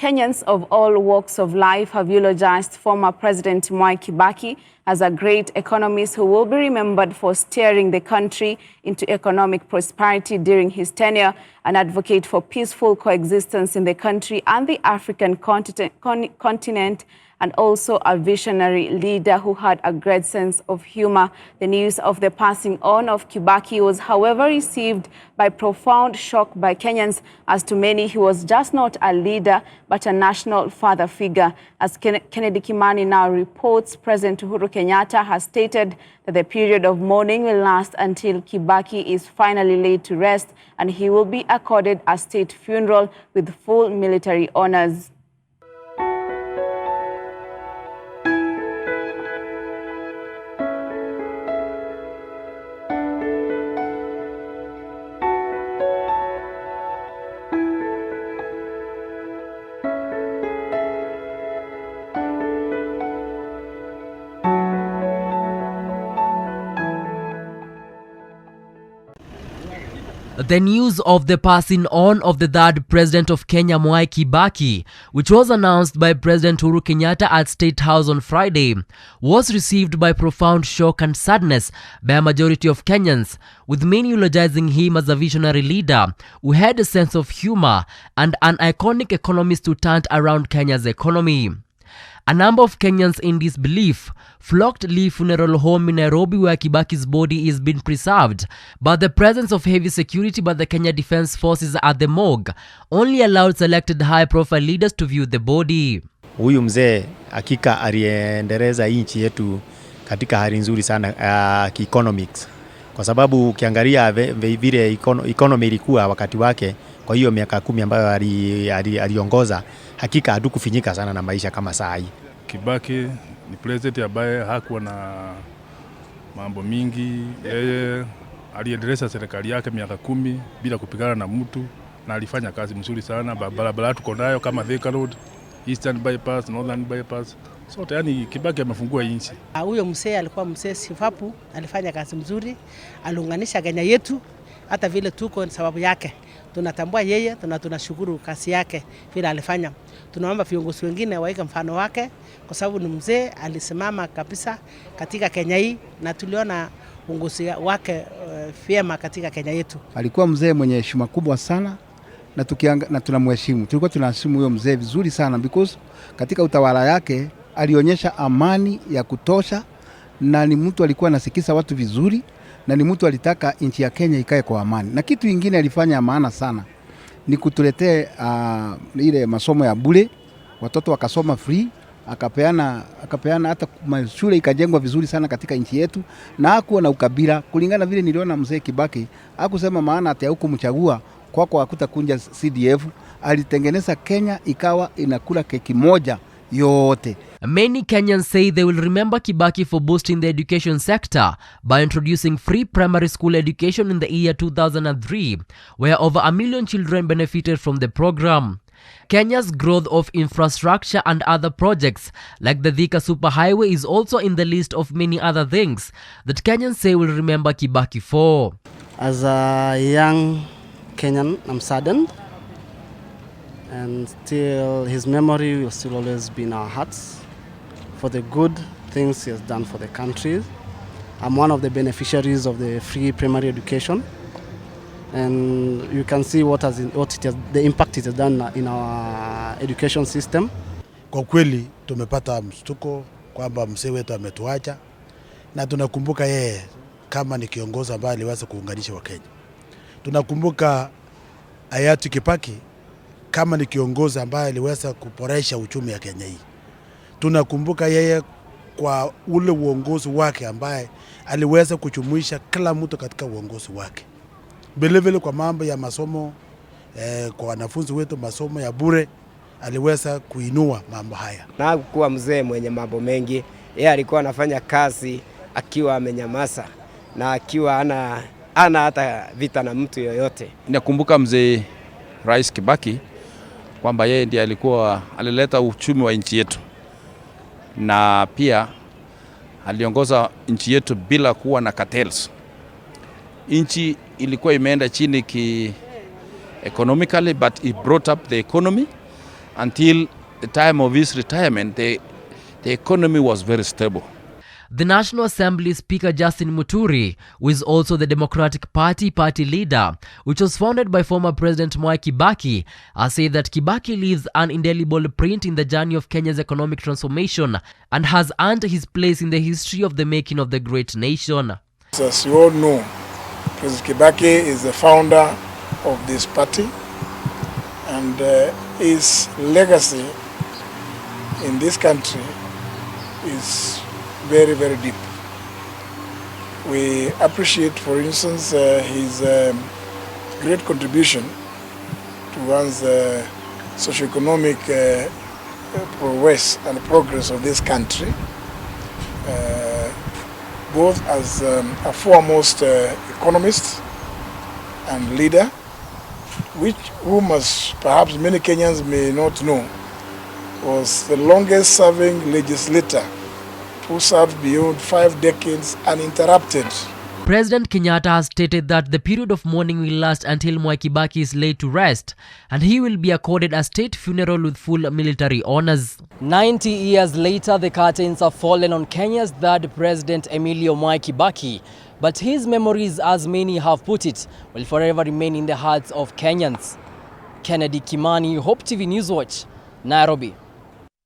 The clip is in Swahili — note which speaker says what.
Speaker 1: Kenyans of all walks of life have eulogized former President Mwai Kibaki as a great economist who will be remembered for steering the country into economic prosperity during his tenure, an advocate for peaceful coexistence in the country and the African continent, and also a visionary leader who had a great sense of humor. The news of the passing on of Kibaki was, however, received by profound shock by Kenyans, as to many he was just not a leader but a national father figure. As Kennedy Kimani now reports, President Uhuru Kenyatta has stated that the period of mourning will last until Kibaki is finally laid to rest, and he will be accorded a state funeral with full military honors.
Speaker 2: The news of the passing on of the third president of Kenya, Mwai Kibaki, which was announced by President Uhuru Kenyatta at State House on Friday, was received by profound shock and sadness by a majority of Kenyans, with many eulogizing him as a visionary leader who had a sense of humor and an iconic economist who turned around Kenya's economy. A number of Kenyans in disbelief flocked Lee Funeral Home in Nairobi, where Kibaki's body is being preserved, but the presence of heavy security by the Kenya Defence Forces at the morgue only allowed selected high-profile leaders to view the body.
Speaker 3: Huyu mzee hakika aliendeleza nchi yetu katika hali nzuri sana economics, kwa sababu ukiangalia vile economy ilikuwa wakati wake, kwa hiyo miaka 10 ambayo aliongoza, hakika hatukufinyika sana na maisha kama saa hii.
Speaker 4: Kibaki ni president ambaye hakuwa na mambo mingi. Yeye aliendeleza serikali yake miaka 10 bila kupigana na mtu, na alifanya kazi mzuri sana. Barabara tuko nayo kama Thika Road, Eastern Bypass, Northern Bypass. So yani Kibaki amefungua nchi.
Speaker 5: Huyo mzee alikuwa mzee sifapu, alifanya kazi mzuri, aliunganisha Kenya yetu, hata vile tuko sababu yake. Tunatambua yeye, tunashukuru kazi yake vile alifanya. Tunaomba viongozi wengine waige mfano wake, kwa sababu ni mzee alisimama kabisa katika Kenya hii, na tuliona uongozi wake vyema katika Kenya yetu.
Speaker 6: Alikuwa mzee mwenye heshima kubwa sana, na tunamheshimu. Tulikuwa tunaheshimu huyo mzee vizuri sana, because katika utawala yake alionyesha amani ya kutosha, na ni mtu alikuwa anasikisa watu vizuri, na ni mtu alitaka nchi ya Kenya ikae kwa amani. Na kitu kingine alifanya maana sana ni kutuletea ile masomo ya bure, watoto wakasoma free, akapeana hata shule ikajengwa vizuri sana katika nchi yetu, na hakuwa na ukabila. Kulingana vile niliona mzee Kibaki, hakusema maana ati hukumchagua kwako hakutakunja CDF. Alitengeneza Kenya ikawa inakula keki moja yote.
Speaker 2: Many Kenyans say they will remember Kibaki for boosting the education sector by introducing free primary school education in the year 2003, where over 1 million children benefited from the program. Kenya's growth of infrastructure and other projects like the Thika Superhighway is also in the list of many other things that Kenyans say will remember Kibaki for.
Speaker 7: As a young Kenyan, I'm saddened, and still his memory will still always be in our hearts for the good things he has done for the country. I'm one of the beneficiaries of the free primary education, and you can see the impact it has done in our education system.
Speaker 8: Kwa kweli tumepata mshtuko kwamba mzee wetu ametuacha, na tunakumbuka yeye kama ni kiongozi ambaye aliweza kuunganisha Wakenya. Tunakumbuka hayati Kibaki kama ni kiongozi ambaye aliweza kuboresha uchumi ya Kenya hii. Tunakumbuka yeye kwa ule uongozi wake ambaye aliweza kujumuisha kila mtu katika uongozi wake. Vile kwa mambo ya masomo, kwa wanafunzi wetu masomo ya bure, aliweza kuinua mambo haya.
Speaker 9: Na kuwa mzee mwenye mambo mengi, yeye alikuwa anafanya kazi akiwa amenyamaza na akiwa ana hata vita na mtu yoyote.
Speaker 10: Nakumbuka mzee Rais Kibaki kwamba yeye ndiye alileta uchumi wa nchi yetu, na pia aliongoza nchi yetu bila kuwa na cartels. Nchi ilikuwa imeenda chini economically, but he brought up the economy until the time of his retirement, the economy was very stable.
Speaker 2: The National Assembly Speaker Justin Muturi, who is also the Democratic Party leader, which was founded by former President Mwai Kibaki, has said that Kibaki leaves an indelible print in the journey of Kenya's economic transformation and has earned his place in the history of the making of the great nation.
Speaker 11: As you all know, President Kibaki is the founder of this party, and his legacy in this country is very, very deep. We appreciate, for instance, his great contribution towards the socio-economic progress of this country, both as a foremost economist and leader, whom, as perhaps many Kenyans may not know, was the longest serving legislator who served beyond 5 decades uninterrupted.
Speaker 2: President Kenyatta has stated that the period of mourning will last until Mwai Kibaki is laid to rest, and he will be accorded a state funeral with full military honors. 90 years later, the curtains have fallen on Kenya's third president, Emilio Mwai Kibaki, but his memories, as many have put it, will forever remain in the hearts of Kenyans. Kennedy Kimani, Hope TV Newswatch, Nairobi.